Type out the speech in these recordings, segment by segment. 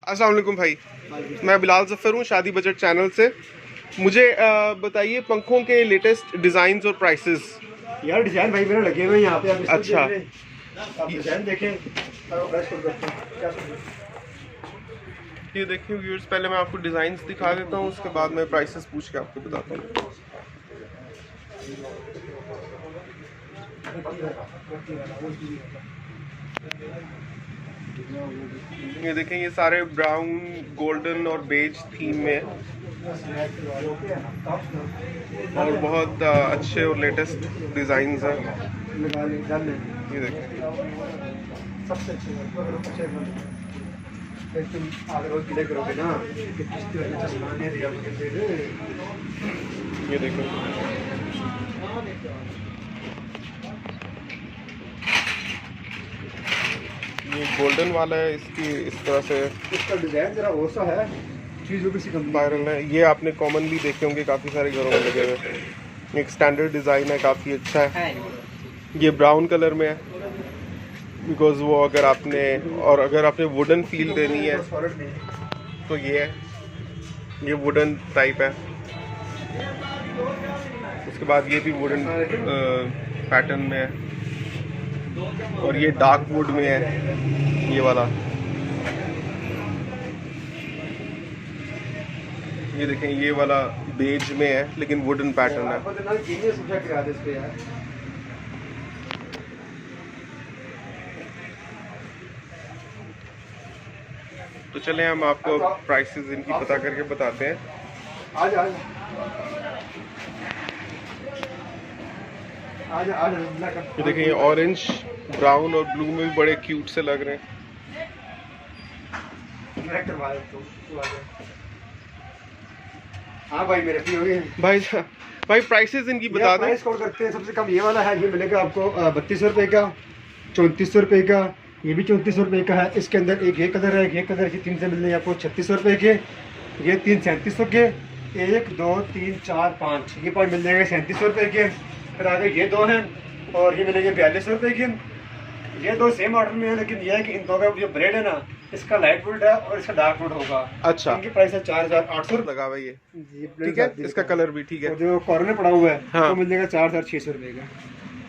अस्सलाम वालेकुम भाई, मैं बिलाल ज़फ़र हूँ शादी बजट चैनल से। मुझे बताइए पंखों के लेटेस्ट डिज़ाइंस और प्राइसेस। यार डिजाइन भाई मेरे लगे हुए हैं यहाँ पे। आप अच्छा, आप डिजाइन देखें ये देखिए व्यूअर्स, पहले मैं आपको डिज़ाइंस दिखा देता हूँ, उसके बाद मैं प्राइसेस पूछ के आपको बताता हूँ। ये देखें, ये सारे ब्राउन, गोल्डन और बेज थीम में है और बहुत अच्छे और लेटेस्ट डिज़ाइंस हैं। ये देखें, सबसे अच्छे तुम अगर रोज गिले करोगे ना कि किस्ती वाले चश्माने दिया ये देखो, ये गोल्डन वाला है, इसकी इस तरह से इसका डिजाइन जरा वो सा है, चीज़ों की सी वायरल है। ये आपने कॉमनली देखे होंगे, काफ़ी सारे घरों में लगे हुए। एक स्टैंडर्ड डिज़ाइन है, काफ़ी अच्छा है। ये ब्राउन कलर में है बिकॉज वो अगर आपने वुडन फील देनी है तो ये है, ये वुडन टाइप है। उसके बाद ये भी वुडन पैटर्न में है और ये डार्क वुड में है, ये वाला। ये देखें, ये वाला बेज में है लेकिन वुडन पैटर्न है। तो चलें हम आपको प्राइसेस इनकी पता करके बताते हैं। आज ये देखें, ये ऑरेंज, ब्राउन और ब्लू में भी बड़े क्यूट से लग रहे हैं। हाँ भाई मेरे हो गए भाई प्राइसेस इनकी बता दें। प्राइस कोड करते हैं। सबसे कम ये वाला है, ये मिलेगा आपको 3200 रुपये का, 3400 रुपये का, ये भी 3400 रुपये का है। इसके अंदर एक ये कलर है, ये कलर की 3 से मिल जाएंगे आपको 3600 रुपये के, ये 3 3700 के, 1 2 3 4 5 ये 5 मिल जाएंगे 3700 रुपये के। फिर आगे ये 2 हैं और ये मिलेंगे 4200 रुपये के। ये 2 सेम ऑर्डर में है, लेकिन ये है कि इन दो का जो ब्रेड है ना, इसका लाइट वुड है और इसका डार्क वुड होगा। अच्छा, इनकी प्राइस है 4800 लगा हुआ ये, रुपये। ठीक है, इसका कलर भी ठीक है। जो कॉर्नर पड़ा हुआ है हाँ, वो मिल जाएगा 4600 रुपये का।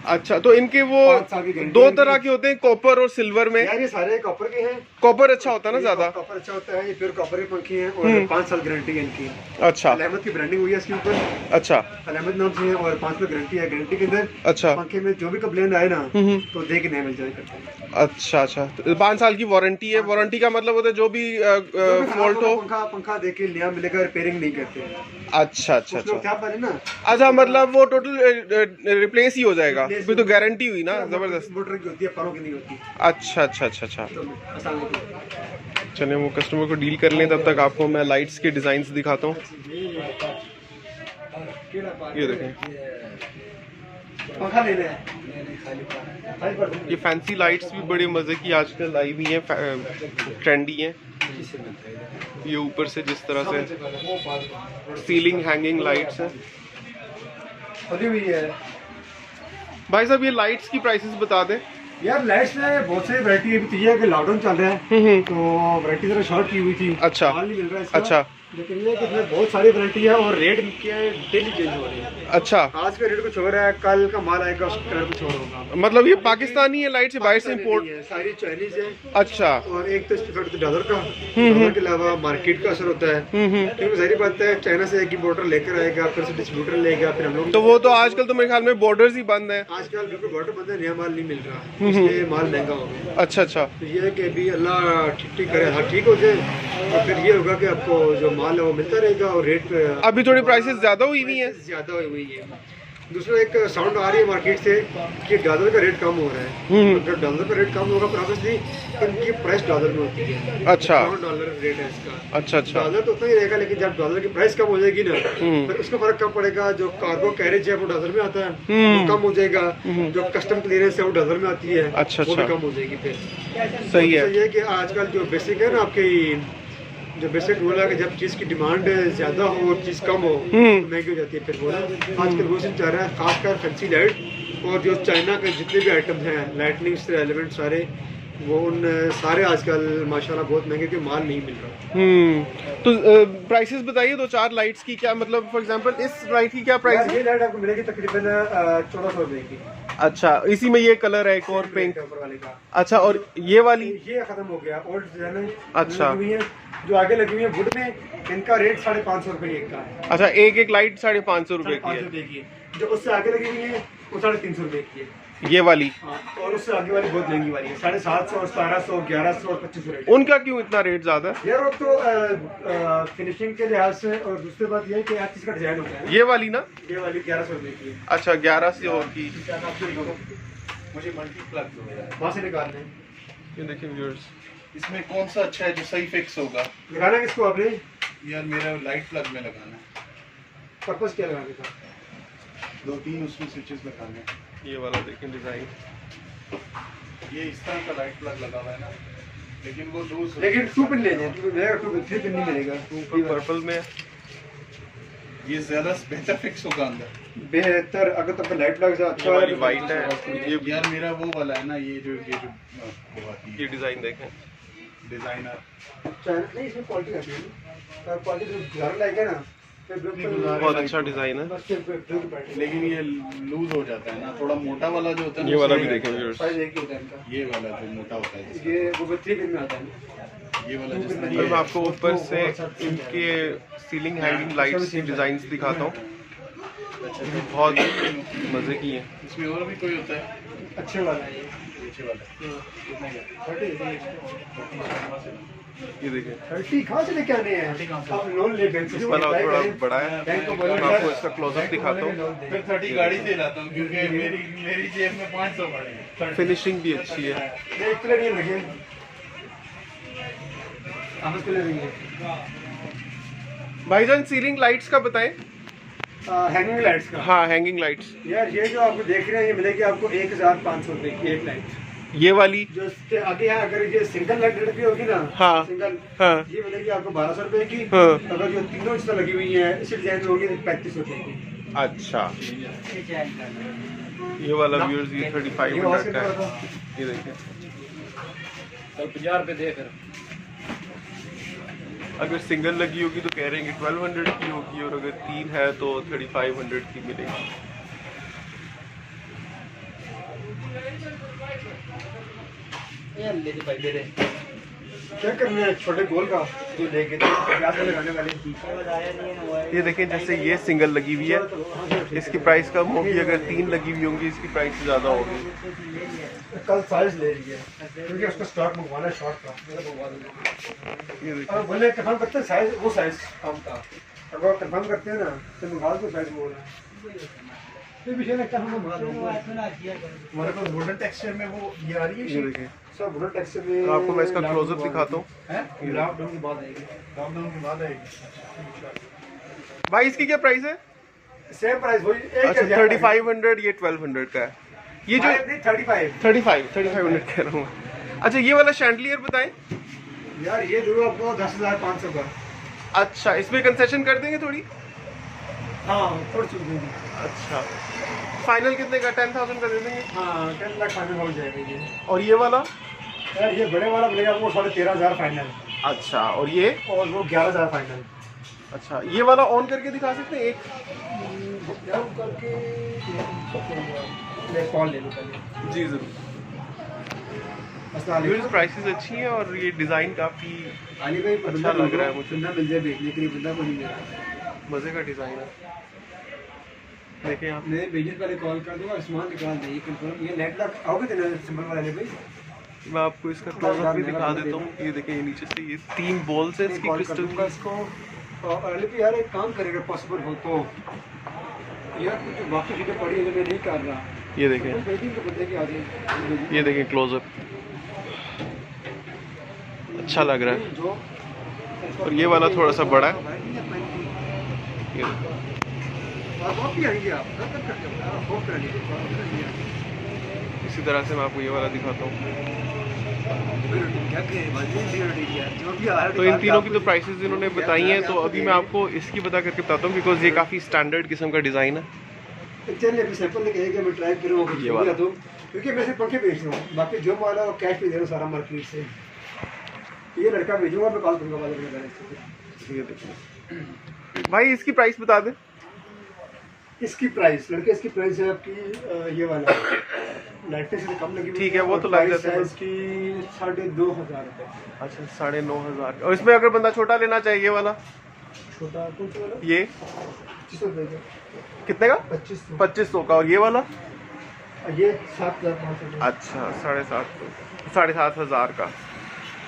अच्छा, तो इनके वो 5 साल की गारंटी 2 तरह के होते हैं, कॉपर और सिल्वर में। यार ये सारे कॉपर के हैं। कॉपर अच्छा होता है ना ज्यादा? कॉपर अच्छा होता है, ये प्योर कॉपर के पंखे हैं और 5 साल गारंटी है इनकी। अच्छा, अलहमद की ब्रांडिंग हुई है इसके ऊपर, अच्छा, अलहमद नाम से है और 5 साल गारंटी है। गारंटी के अंदर अच्छा, पंखे में जो भी कंप्लेंट आए ना तो दे के नया मिल जाएगा। अच्छा, अच्छा, तो 5 साल की वारंटी है। वारंटी का मतलब होता है जो भी फॉल्ट हो पंखा दे के नया मिलेगा, रिपेयरिंग नहीं करते। अच्छा, अच्छा, अच्छा, क्या पहले ना, अच्छा, मतलब वो टोटल रिप्लेस ही हो जाएगा, फिर तो गारंटी हुई ना जबरदस्त। मोटर की होती है, परों की नहीं होती। अच्छा, अच्छा, अच्छा, अच्छा, तो चलिए वो कस्टमर को डील कर लें, तब तक आपको मैं लाइट्स के डिजाइन्स दिखाता हूँ। ये देखें, पंखा ले ले। ये फैंसी लाइट्स भी बड़े मजे की आजकल आई हुई हैं, ट्रेंडी हैं। ये ऊपर से जिस तरह से सीलिंग हैंगिंग लाइट्स हैं। भाई साहब, ये लाइट्स की प्राइसेस बता दें। यार लाइट्स में बहुत सारी वैरायटी है। है कि लॉकडाउन चल रहा है तो वैरायटी जरा शॉर्ट की हुई थी। अच्छा, माल नहीं मिल रहा है इसका। अच्छा, लेकिन ये कि इसमें बहुत सारी वैरायटी है और रेट के डेली चेंज हो रही है। अच्छा, आज का रेट कुछ हो रहा है, कल का माल आएगा उसका कलर कुछ और होगा। मतलब ये पाकिस्तानी है लाइट से बाहर से इंपोर्ट? सारी चाइनीज है। अच्छा, और एक तो इसकी फर्क डॉलर का, डॉलर के अलावा मार्केट का असर होता है। क्योंकि जाहिर बात है चाइना से एक इम्पोर्टर लेकर आएगा, फिर से डिस्ट्रीब्यूटर लेगा, फिर हम लोग। तो वो तो आजकल तो मेरे ख्याल में बॉर्डर्स ही बंद है आजकल, बिल्कुल बॉर्डर बंद है, नया माल नहीं मिल रहा, इसलिए माल महंगा हो गया। अच्छा, अच्छा, तो ये है कि अभी अल्लाह ठीक करे, हाँ ठीक हो जाए और फिर ये होगा कि आपको जो माल है वो मिलता रहेगा और रेट अभी थोड़ी प्राइसेस ज्यादा हुई हुई हैं। ज्यादा हुई है। दूसरा एक साउंड आ रही है मार्केट से कि डॉलर का रेट कम हो रहा है। अगर डॉलर का रेट कम होगा पर ऑब्वियसली इनकी प्राइस डॉलर में होती है। अच्छा, $1 रेट है इसका। अच्छा, अच्छा, डॉलर तो उतना ही रहेगा, लेकिन जब डॉलर की प्राइस कम हो जाएगी ना फिर उसका फर्क कम पड़ेगा। जो कार्गो कैरेज है वो डॉलर में आता है, वो कम हो जाएगा। जो कस्टम क्लियरेंस है वो डॉलर में आती है, अच्छा, वो भी अच्छा, कम हो जाएगी। फिर सही है। ये कि आजकल जो बेसिक है ना आपकी, जो बेसिक रूल है कि जब चीज़ की डिमांड ज़्यादा हो और चीज़ कम हो तो महंगी हो जाती है। फिर वो ना आजकल वो सिर्फ चाह रहा है, खासकर फैंसी लाइट और जो चाइना के जितने भी आइटम्स हैं लाइटनिंग से एलिमेंट सारे वो उन सारे आजकल माशाल्लाह बहुत महंगे के माल नहीं मिल रहा। तो प्राइसेस बताइए दो चार लाइट्स की, क्या मतलब फॉर एग्जांपल इस लाइट की क्या प्राइस यार है? ये लाइट आपको मिलेगी तकरीबन 1400 रुपए की। अच्छा, इसी में ये कलर है एक और पिंक। ऊपर वाले का। अच्छा, और ये वाली? ये खत्म हो गया, ओल्ड डिजाइन है। अच्छा। लगी हुई है, जो आगे लगी हुई है वुड में, इनका रेट 550 रुपए एक का है। अच्छा, एक एक लाइट 550 रुपए की 550 है। रुपए की है। जो उससे आगे लगी हुई है वो 350 रुपए की है। ये वाली? हाँ, और उससे आगे वाली बहुत महंगी वाली है, 750, 1700, 1100 और 2500 रेट। उनका क्यों इतना रेट ज्यादा है? यार वो तो फिनिशिंग के लिहाज से, और दूसरी बात यह है कि हर चीज का डिजाइन होता है। ये वाली ना? ये वाली 1100 रुपए की है। अच्छा, 1100 की। मुझे मल्टी प्लग दो यार। वहाँ से निकालना है। ये देखिए व्यूअर्स, इसमें कौन सा अच्छा है जो सही फिक्स होगा? लगाना किसको आपने? यार मेरा लाइट प्लग में लगाना है। पर्पस क्या लगाने का? 2-3 उसमें स्विचेस लगाने हैं। ये वाला देखें डिजाइन। ये इस तरह का लाइट प्लग लगा हुआ है ना, लेकिन वो लूज। लेकिन 2 पिन लेने हैं, 2 पिन 3 पिन नहीं मिलेगा। पर्पल में ये ज्यादा बेहतर फिक्स होगा अंदर। बेहतर अगर तो लाइट लग जाए ये वाली वाइट है। ये यार मेरा वो वाला है ना, ये जो वो आती ये है डिजाइन देखें। डिजाइनर। नहीं, इसमें क्वालिटी आती है ना, क्वालिटी जो घर लाएगा ना, फिर बहुत अच्छा डिजाइन है। लेकिन ये लूज हो जाता है ना, थोड़ा मोटा वाला जो होता है ना, ये वाला उसमें भी देखें व्यूअर्स। साइज एक ही होता है इनका। ये वाला जो मोटा होता है, ये वो 3 पिन में आता है। ये वाला जिसमें अब मैं आपको ऊपर से इनके सीलिंग हैंगिंग लाइट्स की डिजाइन दिखाता हूँ। बहुत मजे की है। इसमें और भी कोई होता है अच्छे वाला है ये। पीछे वाला? ये देखिए, 30 कहाँ से लेके आने हैं? आप लोन ले बैंक इस से। वाला थोड़ा बड़ा है। बैंक को मैं बोलो आपको इसका क्लोजअप दिखाता हूँ। फिर 30 गाड़ी से लाता हूँ, क्योंकि मेरी जेब में 500 पड़े हैं। फिनिशिंग भी अच्छी है। नहीं, एक प्लेट ये लगे। आप इसको ले लेंगे। भाईजान सीलिंग लाइट्स का बताएं। हैंगिंग लाइट्स का। हाँ, हैंगिंग लाइट्स। यार ये जो आप देख रहे हैं ये मिलेगी आपको 1500 रुपए की एक लाइट। ये वाली? जो इसके आगे है, अगर ये सिंगल लाइट लगी होगी ना, हाँ। सिंगल, हाँ। ये मिलेगी आपको 1200 रुपए की। हाँ। अगर जो तीनों इस तरह लगी हुई है इसी डिजाइन में होगी 3500 रुपए की। अच्छा, ये वाला व्यूअर्स ये 3500 का है। ये देखिए, 50 रुपए दे फिर। अगर सिंगल लगी होगी तो कह रहे हैं कि 1200 की होगी, और अगर 3 है तो 3500 की मिलेगी। क्या करना है छोटे गोल का जो लेके लगाने वाले। ये देखें, जैसे ये सिंगल लगी हुई है, इसकी प्राइस कम होगी। अगर 3 लगी हुई होंगी इसकी प्राइस ज़्यादा होगी। कल साइज ले रही है क्योंकि उसको स्टॉक मंगवाना है शॉर्ट का, मंगवा दूंगा। ये देखिए, और बोले कंफर्म करते हैं साइज, वो साइज कम था। अगर कंफर्म करते हैं ना तो मंगवा दो साइज वो है। फिर पीछे लगता हम मंगवा देंगे। हमारे पास गोल्डन टेक्सचर में वो ये आ रही है। ये देखिए, सब वुडन टेक्सचर में। तो आपको मैं इसका क्लोजअप दिखाता हूँ। लॉकडाउन के बाद आएगी। लॉकडाउन के बाद आएगी। भाई इसकी क्या प्राइस है? सेम प्राइस वही एक। अच्छा, 3500, ये 1200 का है। ये जो 35 3500 कह रहा हूँ। अच्छा, ये वाला शैंडलियर बताएं। यार ये दूंगा आपको 10,500 का। अच्छा, इसमें कंसेशन कर देंगे थोड़ी? हाँ थोड़ी छूट देंगे। अच्छा, फाइनल कितने का? 10,000 का दे देंगे। हाँ 10 लाख फाइनल हो जाएगा ये। और ये वाला? यार ये बड़े वाला मिलेगा आपको 13,500 फाइनल। अच्छा, और ये? और वो 11,000 फाइनल। अच्छा, ये वाला ऑन करके दिखा सकते हैं एक? करके कॉल ले लो पहले। जी जरूर। अस्सलाम वालेकुम। प्राइसेस अच्छी हैं और ये डिज़ाइन काफ़ी अली भाई अच्छा लग रहा है मुझे। बंदा मिल जाए बेचने के लिए, बंदा को नहीं मिला। मज़े का डिज़ाइन है। देखें आप, मैं भेजने पहले कॉल कर दूंगा, सामान निकाल दे। ये कंफर्म, ये नेट लॉक आओगे तो सिंबल वाला ले भाई। मैं आपको इसका क्लोजअप भी दिखा देता हूँ। ये देखें, ये नीचे से ये 3 बॉल्स हैं इसकी कॉल कर क्रिस्टल दूंगा की। इसको। और अली भाई यार एक काम करेगा पॉसिबल हो तो, यार कुछ बाकी चीज़ें पड़ी है जो मैं नहीं कर रहा। ये देखें, भेजिंग के बंदे की आ जाए। ये देखें क्लोजअप, अच्छा लग रहा है। जो और ये वाला थोड़ा सा बड़ा है। ये देखो, आप भी आएंगे, आप कर करते हो, आप होप कर लीजिए। इसी तरह से मैं आपको ये वाला दिखाता हूँ। तो इन तीनों की तो प्राइसेस इन्होंने बताई हैं, तो अभी मैं आपको इसकी बता करके बताता हूँ, बिकॉज ये काफ़ी स्टैंडर्ड किस्म का डिज़ाइन है। चलिए अभी सैंपल लेके आएगा, मैं ट्राई करूँगा। ये वाला। क्योंकि मैं सिर्फ पंखे बेच रहा हूँ, बाकी जो माल है वो कैश पे दे रहा हूँ सारा मार्केट से। ये लड़का भेजूंगा, मैं कॉल करूँगा बाजार में। ये देखिए भाई, इसकी प्राइस बता दे। इसकी प्राइस लड़के, इसकी प्राइस है आपकी ये वाला लाइटें से कम लगी हुई ठीक है, वो तो लग जाता है। इसकी 2,500 रुपये। अच्छा 9,500। और इसमें अगर बंदा छोटा लेना चाहिए ये वाला, छोटा कौन सा वाला? ये 2500 रुपये का। कितने का? 2500। 2500 का। और ये वाला? ये 7,500। अच्छा 7,500 का।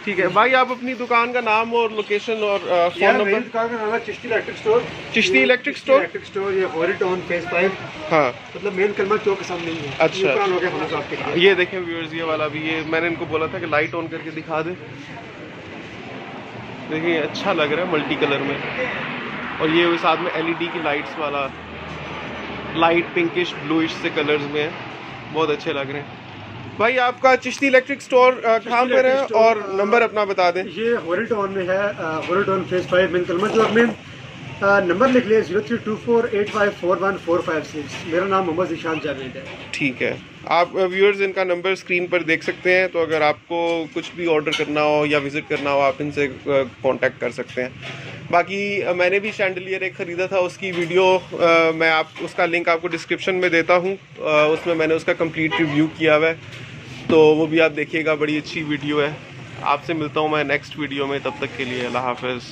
ठीक है भाई, आप अपनी दुकान का नाम और लोकेशन और फोन मेरी नंबर। दुकान का नाम है Chishti electric store. Chishti electric store? Electric store, ये हॉरिटॉन फेज 5, हाँ मतलब मेन कलमा चौक के सामने ही है। अच्छा। ये पुराना हो गया हमारा आपके लिए। ये देखें व्यूअर्स, ये वाला भी, ये मैंने इनको बोला था कि लाइट ऑन करके दिखा दे। देखिए अच्छा लग रहा है मल्टी कलर में, और ये साथ में एलईडी की लाइट्स वाला, लाइट पिंकिश ब्लूइश से कलर्स में है, बहुत अच्छे लग रहे हैं। भाई आपका चिश्ती इलेक्ट्रिक स्टोर कहाँ पर है और नंबर अपना बता दें। ये हॉरिटॉन में है, हॉरिटॉन फेज 5 मेन कलमा चौक में। नंबर लिख लिया 0324854146। मेरा नाम मोहम्मद ज़ीशान जावेद है। ठीक है, आप व्यूअर्स इनका नंबर स्क्रीन पर देख सकते हैं, तो अगर आपको कुछ भी ऑर्डर करना हो या विज़िट करना हो आप इनसे कांटेक्ट कर सकते हैं। बाकी मैंने भी शैंडलियर एक ख़रीदा था, उसकी वीडियो मैं उसका लिंक आपको डिस्क्रिप्शन में देता हूँ। उसमें मैंने उसका कंप्लीट रिव्यू किया हुआ है, तो वो भी आप देखिएगा, बड़ी अच्छी वीडियो है। आपसे मिलता हूँ मैं नेक्स्ट वीडियो में, तब तक के लिए अल्लाह हाफ़िज़।